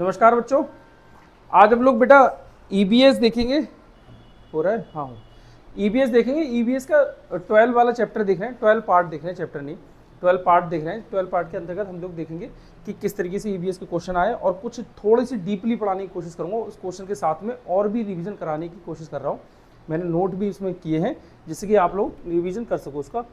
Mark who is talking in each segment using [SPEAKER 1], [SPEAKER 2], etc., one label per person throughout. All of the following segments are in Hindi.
[SPEAKER 1] नमस्कार बच्चों, आज हम लोग बेटा ईबीएस देखेंगे। हो रहा है? हाँ, ईबीएस देखेंगे। ईबीएस का 12 वाला चैप्टर देख रहे हैं, 12 पार्ट देख रहे हैं, चैप्टर नहीं 12 पार्ट देख रहे हैं। 12 पार्ट के अंतर्गत हम लोग देखेंगे कि किस तरीके से ईबीएस के क्वेश्चन आए और कुछ थोड़ी सी डीपली पढ़ाने की कोशिश करूँगा। उस क्वेश्चन के साथ में और भी रिविजन कराने की कोशिश कर रहा हूँ। मैंने नोट भी इसमें किए हैं जिससे कि आप लोग रिविजन कर सको उसका।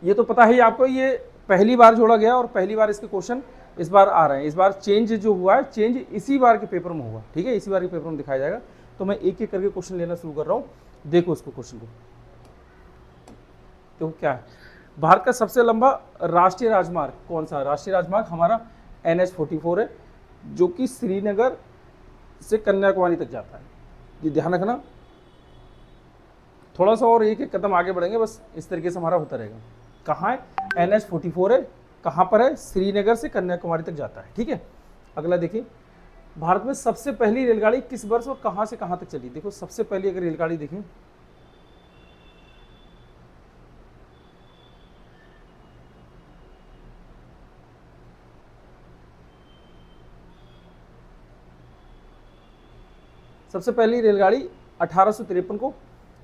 [SPEAKER 1] ये तो पता है आपको, ये पहली बार जोड़ा गया और पहली बार इसके क्वेश्चन इस बार आ रहे हैं। इस बार चेंज जो हुआ है, चेंज इसी बार के पेपर में हुआ, ठीक है, इसी बार के पेपर में दिखाया जाएगा। तो मैं एक एक करके क्वेश्चन लेना शुरू कर रहा हूँ। देखो उसको, क्वेश्चन को तो क्या है। भारत का सबसे लंबा राष्ट्रीय राजमार्ग कौन सा है? राष्ट्रीय राजमार्ग हमारा NH-44 है, जो कि श्रीनगर से कन्याकुमारी तक जाता है। ये ध्यान रखना, थोड़ा सा और एक एक कदम आगे बढ़ेंगे, बस इस तरीके से हमारा होता रहेगा। कहाँ है? NH-44 है। कहाँ पर है? श्रीनगर से कन्याकुमारी तक जाता है, ठीक है। अगला देखिए, भारत में सबसे पहली रेलगाड़ी किस वर्ष और कहाँ से कहाँ तक चली? देखो सबसे पहली अगर रेलगाड़ी देखें, सबसे पहली रेलगाड़ी 1853 को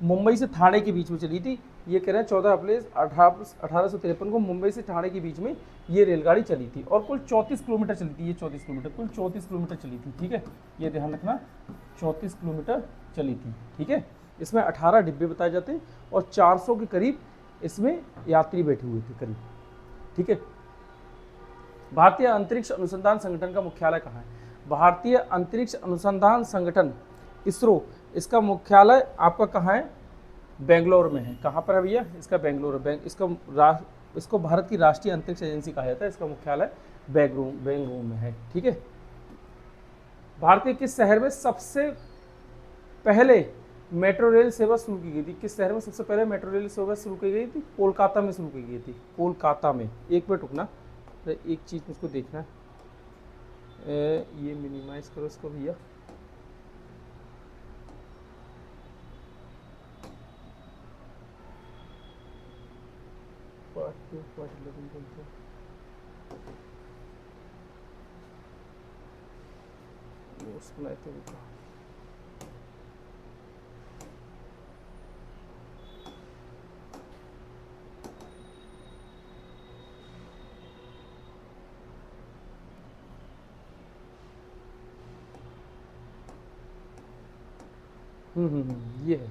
[SPEAKER 1] मुंबई से ठाणे के बीच में चली थी। ये कह रहे हैं 14 अप्रैल 1853 को मुंबई से ठाणे के बीच में ये रेलगाड़ी चली थी और कुल 34 किलोमीटर चली थी। ये 34 किलोमीटर, कुल 34 किलोमीटर चली थी, ठीक है। ये ध्यान रखना, 34 किलोमीटर चली थी, ठीक है। इसमें 18 डिब्बे बताए जाते हैं और 400 के करीब इसमें यात्री बैठे हुए थे करीब, ठीक है। भारतीय अंतरिक्ष अनुसंधान संगठन का मुख्यालय कहाँ है? भारतीय अंतरिक्ष अनुसंधान संगठन इसरो, इसका मुख्यालय आपका कहाँ है? बेंगलोर में है। कहाँ पर है भैया? इसका बेंगलोर है। इसको भारत की राष्ट्रीय अंतरिक्ष एजेंसी कहा जाता है। इसका मुख्यालय बेंगलुरु में है, ठीक है। भारत के किस शहर में सबसे पहले मेट्रो रेल सेवा शुरू की गई थी? किस शहर में सबसे पहले मेट्रो रेल सेवा शुरू की गई थी? कोलकाता में शुरू की गई थी, कोलकाता में। एक मिनट रुकना, एक चीज़ मुझको देखना है। ये मिनिमाइज करो इसको भैया। ये है,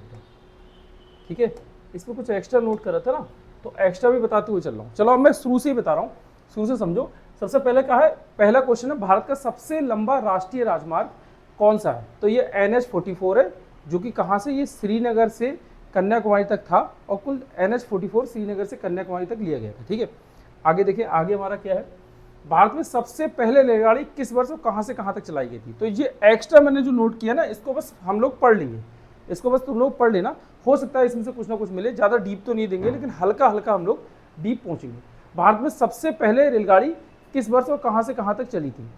[SPEAKER 1] ठीक है। इसमें कुछ एक्स्ट्रा नोट कर रहा था ना, तो एक्स्ट्रा भी बताते हुए चल रहा हूँ। चलो अब मैं शुरू से ही बता रहा हूँ, शुरू से समझो। सबसे पहले कहा है, पहला क्वेश्चन है, भारत का सबसे लंबा राष्ट्रीय राजमार्ग कौन सा है? तो ये NH-44 है, जो कि कहाँ से? ये श्रीनगर से कन्याकुमारी तक था और कुल NH-44 श्रीनगर से कन्याकुमारी तक लिया गया था, ठीक है। आगे देखिए, आगे हमारा क्या है, भारत में सबसे पहले रेलगाड़ी किस वर्ष और कहाँ से कहाँ तक चलाई गई थी? तो ये एक्स्ट्रा मैंने जो नोट किया ना, इसको बस हम लोग पढ़ लेंगे, इसको बस तुम लोग पढ़ लेना। हो सकता है इसमें से कुछ ना कुछ मिले, ज़्यादा डीप तो नहीं देंगे, लेकिन हल्का हल्का हम लोग डीप पहुँचेंगे। भारत में सबसे पहले रेलगाड़ी किस वर्ष और कहाँ से कहाँ तक चली थी?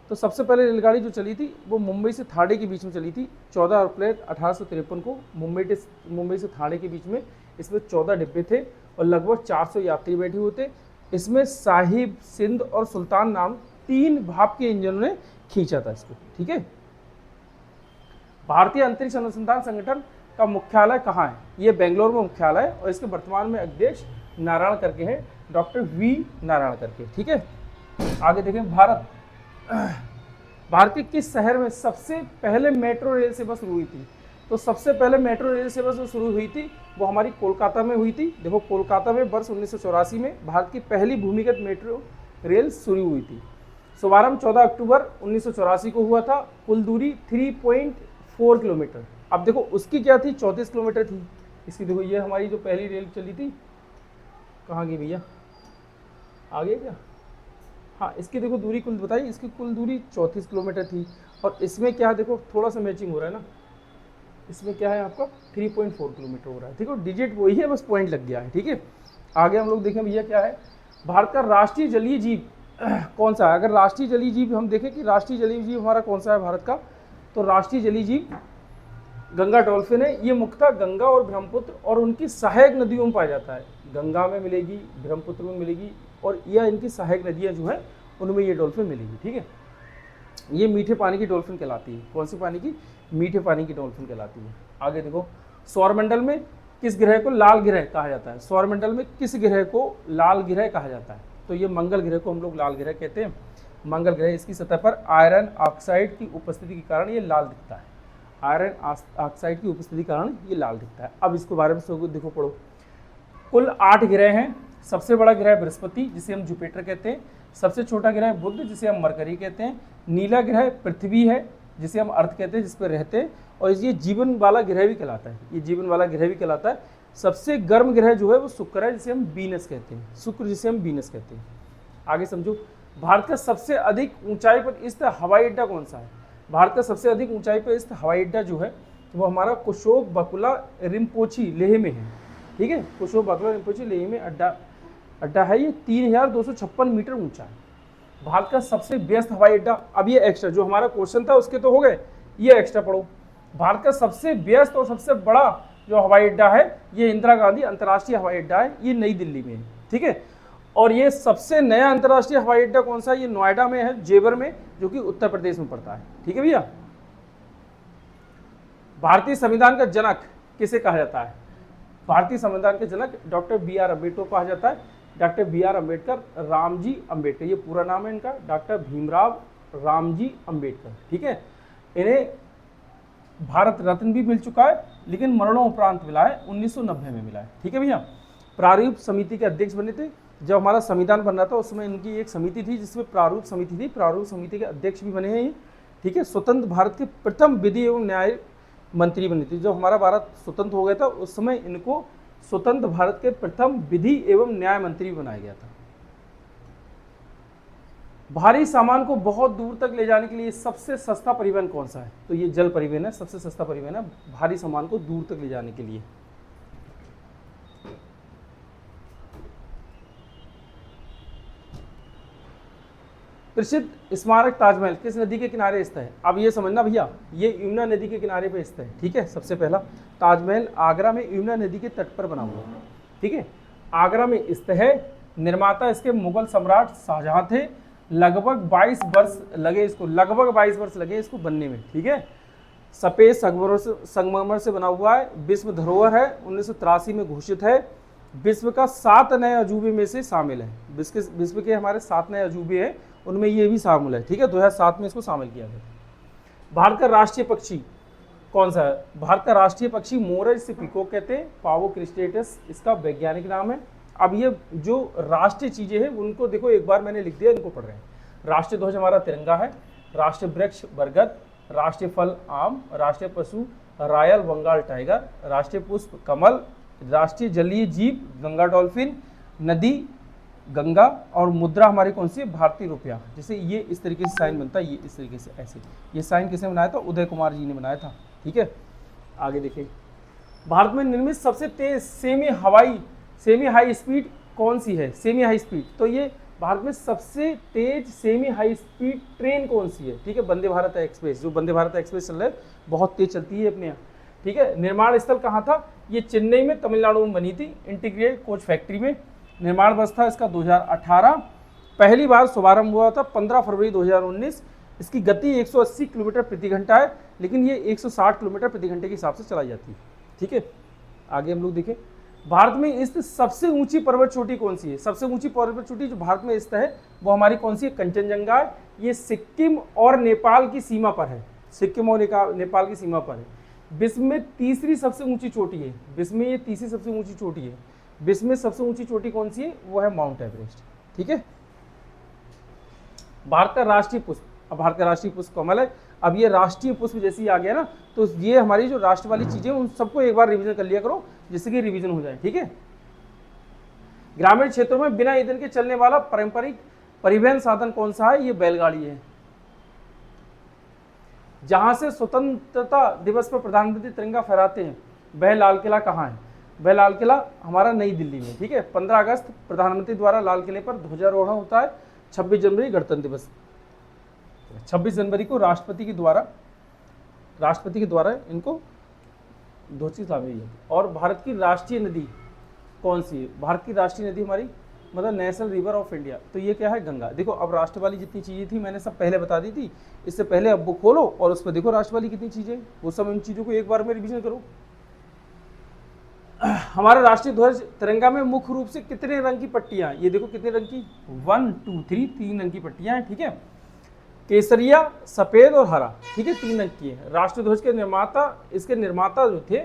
[SPEAKER 1] तो सबसे पहले रेलगाड़ी जो चली थी वो मुंबई से ठाणे के बीच में चली थी। 14 अप्रैल 1853 को मुंबई से ठाणे के बीच में। इसमें 14 डिब्बे थे और लगभग 400 यात्री बैठे हुए थे। इसमें साहिब, सिंध और सुल्तान नाम 3 भाप के इंजनों ने खींचा था इसको, ठीक है। भारतीय अंतरिक्ष अनुसंधान संगठन का मुख्यालय कहाँ है? ये बेंगलोर में मुख्यालय है और इसके वर्तमान में अध्यक्ष नारायण करके हैं, डॉक्टर V नारायण करके, ठीक है। आगे देखें, भारत के किस शहर में सबसे पहले मेट्रो रेल सेवा शुरू हुई थी? तो सबसे पहले मेट्रो रेल सेवा जो शुरू हुई थी वो हमारी कोलकाता में हुई थी। देखो, कोलकाता में वर्ष 1984 में भारत की पहली भूमिगत मेट्रो रेल शुरू हुई थी। शुभारंभ 14 अक्टूबर 1984 को हुआ था। कुल दूरी 3.4 किलोमीटर। अब देखो उसकी क्या थी? 34 किलोमीटर थी इसकी। देखो ये हमारी जो पहली रेल चली थी, कहाँ गई भैया? आ गई क्या? हाँ, इसकी देखो दूरी कुल बताई, इसकी कुल दूरी 34 किलोमीटर थी। और इसमें क्या है, देखो थोड़ा सा मैचिंग हो रहा है ना, इसमें क्या है आपका 3.4 किलोमीटर हो रहा है, ठीक है। डिजिट वही है, बस पॉइंट लग गया है, ठीक है। आगे हम लोग देखें भैया क्या है, भारत का राष्ट्रीय जलीय जीव कौन सा है? अगर राष्ट्रीय जलीय जीव हम देखें कि राष्ट्रीय जलीय जीव हमारा कौन सा है भारत का, तो राष्ट्रीय जलीय जीव गंगा डॉल्फिन है। ये मुख्यतः गंगा और ब्रह्मपुत्र और उनकी सहायक नदियों में पाया जाता है। गंगा में मिलेगी, ब्रह्मपुत्र में मिलेगी, और यह इनकी सहायक नदियाँ जो है उनमें ये डॉल्फिन मिलेगी। ठीक है, ये मीठे पानी की डॉल्फिन कहलाती है। कौन सी पानी की? मीठे पानी की डॉल्फिन कहलाती है। आगे देखो, सौरमंडल में किस ग्रह को लाल ग्रह कहा जाता है? सौरमंडल में किस ग्रह को लाल ग्रह कहा जाता है? तो ये मंगल ग्रह को हम लोग लाल ग्रह कहते हैं। मंगल ग्रह, इसकी सतह पर आयरन ऑक्साइड की उपस्थिति के कारण ये लाल दिखता है। आयरन ऑक्साइड की उपस्थिति के कारण ये लाल दिखता है। अब इसके बारे में देखो, पढ़ो। कुल 8 ग्रह हैं। सबसे बड़ा ग्रह बृहस्पति, जिसे हम जुपिटर कहते हैं। सबसे छोटा ग्रह बुध, जिसे हम मरकरी कहते हैं। नीला ग्रह पृथ्वी है, जिसे हम अर्थ कहते हैं, जिस पर रहते हैं। और ये जीवन वाला ग्रह भी कहलाता है। ये जीवन वाला ग्रह भी कहलाता है। सबसे गर्म ग्रह जो है वो शुक्र है, जिसे हम वीनस कहते हैं। शुक्र, जिसे हम वीनस कहते हैं। आगे समझो, भारत का सबसे अधिक ऊंचाई पर स्थित हवाई अड्डा कौन सा है? भारत का सबसे अधिक ऊंचाई पर स्थित हवाई अड्डा जो है वो हमारा कुशोक बकुला रिम्पोची लेह में है। ठीक है, कुशोक बकुला रिम्पोची लेह में अड्डा है। ये 3256 मीटर ऊंचा है। भारत का सबसे व्यस्त हवाई अड्डा, अब ये एक्स्ट्रा जो हमारा क्वेश्चन था उसके तो हो गए, ये एक्स्ट्रा पढ़ो। भारत का सबसे व्यस्त और सबसे बड़ा जो हवाई अड्डा है ये इंदिरा गांधी अंतर्राष्ट्रीय हवाई अड्डा है। ये नई दिल्ली में है। ठीक है, और ये सबसे नया अंतर्राष्ट्रीय हवाई अड्डा कौन सा है? ये नोएडा में है, जेवर में, जो कि उत्तर प्रदेश में पड़ता है। ठीक है भैया। भारतीय संविधान का जनक किसे कहा जाता है? भारतीय संविधान के जनक डॉक्टर बी.आर. अम्बेडकर को कहा जाता है। Doctor B R. अम्बेडकर, रामजी अम्बेडकर, ये पूरा नाम है इनका, डॉक्टर भीमराव रामजी अम्बेडकर। ठीक है, इन्हें भारत रत्न भी मिल चुका है, लेकिन मरणोपरांत मिला है, 1990 में मिला है। ठीक है भैया। प्रारूप समिति के अध्यक्ष बने थे। जब हमारा संविधान बन रहा था उस समय इनकी एक समिति थी जिसमें प्रारूप समिति थी। प्रारूप समिति के अध्यक्ष भी बने हैं ये। ठीक है, स्वतंत्र भारत के प्रथम विधि एवं न्याय मंत्री बने थे। जब हमारा भारत स्वतंत्र हो गया था उस समय इनको स्वतंत्र भारत के प्रथम विधि एवं न्याय मंत्री बनाया गया था। भारी सामान को बहुत दूर तक ले जाने के लिए सबसे सस्ता परिवहन कौन सा है? तो ये जल परिवहन है। सबसे सस्ता परिवहन है भारी सामान को दूर तक ले जाने के लिए। प्रसिद्ध स्मारक ताजमहल किस नदी के किनारे स्थित है? अब ये समझना भैया, ये यमुना नदी के किनारे पे स्थित है। ठीक है, सबसे पहला ताजमहल आगरा में यमुना नदी के तट पर बना हुआ है। ठीक है, आगरा में स्थित है। निर्माता इसके मुगल सम्राट शाहजहां थे। लगभग 22 वर्ष लगे इसको बनने में। ठीक है, सफेद संगमरमर से बना हुआ है। विश्व धरोहर है, 1983 में घोषित है। विश्व का 7 नए अजूबे में से शामिल है। विश्व के हमारे 7 नए अजूबे हैं, उनमें ये भी शामिल है। ठीक है, 2007 में इसको शामिल किया गया। भारत का राष्ट्रीय पक्षी कौन सा है? भारत का राष्ट्रीय पक्षी मोर है, जिसे पीकॉक कहते हैं। पावो क्रिस्टेटस इसका वैज्ञानिक नाम है। अब ये जो राष्ट्रीय चीजें हैं उनको देखो, एक बार मैंने लिख दिया, इनको पढ़ रहे हैं। राष्ट्रीय ध्वज हमारा तिरंगा है। राष्ट्रीय वृक्ष बरगद। राष्ट्रीय फल आम। राष्ट्रीय पशु रॉयल बंगाल टाइगर। राष्ट्रीय पुष्प कमल। राष्ट्रीय जलीय जीव गंगा डॉल्फिन। नदी गंगा। और मुद्रा हमारी कौन सी है? भारतीय रुपया। जैसे ये इस तरीके से साइन बनता है, ये इस तरीके से ऐसे। ये साइन किसने बनाया था? उदय कुमार जी ने बनाया था। ठीक है, आगे देखिए, भारत में निर्मित सबसे तेज सेमी हाई स्पीड कौन सी है? सेमी हाई स्पीड, तो ये भारत में सबसे तेज सेमी हाई स्पीड ट्रेन कौन सी है? ठीक है, वंदे भारत एक्सप्रेस। जो वंदे भारत एक्सप्रेस चल रहा है बहुत तेज चलती है अपने यहाँ। ठीक है, निर्माण स्थल कहाँ था? ये चेन्नई में, तमिलनाडु में बनी थी, इंटीग्रेटेड कोच फैक्ट्री में। निर्माण वर्ष था इसका 2018। पहली बार शुभारंभ हुआ था 15 फरवरी 2019। इसकी गति 180 किलोमीटर प्रति घंटा है, लेकिन ये 160 किलोमीटर प्रति घंटे के हिसाब से चलाई जाती है। ठीक है, आगे हम लोग देखें, भारत में स्थित सबसे ऊंची पर्वत चोटी कौन सी है? सबसे ऊंची पर्वत चोटी जो भारत में स्थित है वो हमारी कौन सी है? कंचनजंगा है। ये सिक्किम और नेपाल की सीमा पर है। सिक्किम और नेपाल की सीमा पर है। विश्व में तीसरी सबसे ऊंची चोटी है। विश्व में ये तीसरी सबसे ऊंची चोटी है। विश्व में सबसे ऊंची चोटी कौन सी है? वो है माउंट एवरेस्ट। ठीक है, भारत का राष्ट्रीय पुष्प, अब भारत का राष्ट्रीय पुष्प कमल है। अब ये राष्ट्रीय पुष्प जैसे ही आ गया ना, तो ये हमारी जो राष्ट्र वाली चीजें उन सबको एक बार रिवीजन कर लिया करो, जिससे कि रिवीजन हो जाए। ठीक है, ग्रामीण क्षेत्रों में बिना ईंधन के चलने वाला पारंपरिक परिवहन साधन कौन सा है? ये बैलगाड़ी है। जहां से स्वतंत्रता दिवस पर प्रधानमंत्री तिरंगा फहराते हैं वह लाल किला कहाँ है? वह लाल किला हमारा नई दिल्ली में। ठीक है, 15 अगस्त प्रधानमंत्री द्वारा लाल किले पर ध्वजारोहण होता है। 26 जनवरी गणतंत्र दिवस। 26 जनवरी को राष्ट्रपति के द्वारा इनको ध्वज की सलामी दी। और भारत की राष्ट्रीय नदी कौन सी है? भारत की राष्ट्रीय नदी हमारी मतलब नेशनल रिवर ऑफ इंडिया, तो ये क्या है, गंगा। देखो अब राष्ट्रवाली जितनी चीज़ें थी मैंने सब पहले बता दी थी, इससे पहले अब बुक खोलो और उस पर देखो राष्ट्रवाली कितनी चीज़ें, वो सब इन चीज़ों को एक बार में रिवीजन करो। हमारा राष्ट्रीय ध्वज तिरंगा में मुख्य रूप से कितने रंग की पट्टियां, ये देखो कितने रंग की, 1 2 3, 3 रंग की पट्टियां हैं, ठीक है। केसरिया, सफेद और हरा, ठीक है, 3 रंग की है। राष्ट्रीय ध्वज के निर्माता, इसके निर्माता जो थे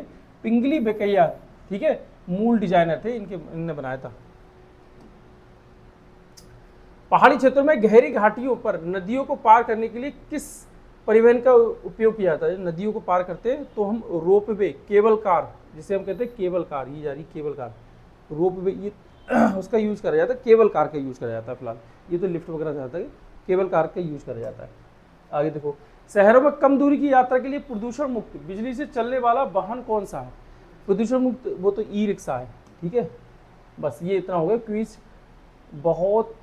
[SPEAKER 1] पिंगली बेकैया, ठीक है, मूल डिजाइनर थे, इनने बनाया था। पहाड़ी क्षेत्रों में गहरी घाटियों पर नदियों को पार करने के लिए किस परिवहन का उपयोग किया जाता है? नदियों को पार करते हैं तो हम रोपवे, केबल कार, जिसे हम कहते हैं केबल कार, ये जा रही केबल कार, रोपवे, ये उसका यूज करा जाता है, केबल कार का यूज करा जाता है। फिलहाल ये तो लिफ्ट वगैरह जाता है, केबल कार का यूज करा जाता है। आगे देखो, शहरों में कम दूरी की यात्रा के लिए प्रदूषण मुक्त बिजली से चलने वाला वाहन कौन सा है? प्रदूषण मुक्त वो तो ई रिक्शा है, ठीक है। बस ये इतना हो गया क्विज, बहुत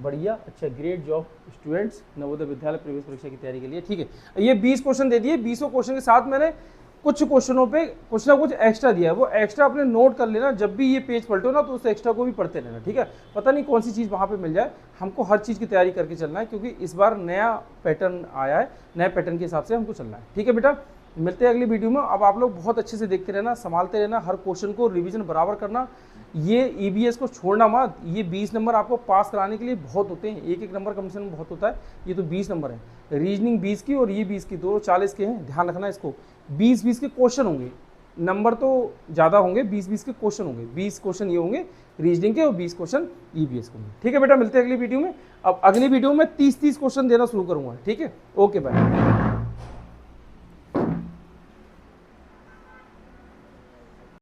[SPEAKER 1] बढ़िया, अच्छा, great job students Navodaya Vidyalaya प्रवेश परीक्षा की तैयारी के लिए, ठीक है। ये 20 क्वेश्चन दे दिए, 20 क्वेश्चन के साथ मैंने कुछ क्वेश्चनों पे कुछ ना कुछ एक्स्ट्रा दिया है, वो एक्स्ट्रा अपने नोट कर लेना, जब भी ये पेज पलटो ना तो उस एक्स्ट्रा को भी पढ़ते रहना, ठीक है। पता नहीं कौन सी चीज़ वहाँ पे मिल जाए, हमको हर चीज़ की तैयारी करके चलना है, क्योंकि इस बार नया पैटर्न आया है, नए पैटर्न के हिसाब से हमको चलना है, ठीक है बेटा। मिलते हैं अगली वीडियो में। अब आप लोग बहुत अच्छे से देखते रहना, संभालते रहना, हर क्वेश्चन को रिवीजन बराबर करना, ये ईवीएस को छोड़ना मत। ये 20 नंबर आपको पास कराने के लिए बहुत होते हैं, एक एक नंबर कम से कम बहुत होता है, ये तो 20 नंबर है। रीजनिंग 20 की और ये 20 की, दो 40 के हैं, ध्यान रखना इसको। 20-20 के क्वेश्चन होंगे, नंबर तो ज़्यादा होंगे, 20-20 के क्वेश्चन होंगे, 20 क्वेश्चन ये होंगे रीजनिंग के और 20 क्वेश्चन ईवीएस के होंगे, ठीक है बेटा। मिलते हैं अगली वीडियो में। अब अगली वीडियो में 30-30 क्वेश्चन देना शुरू करूँगा, ठीक है। Okay bye.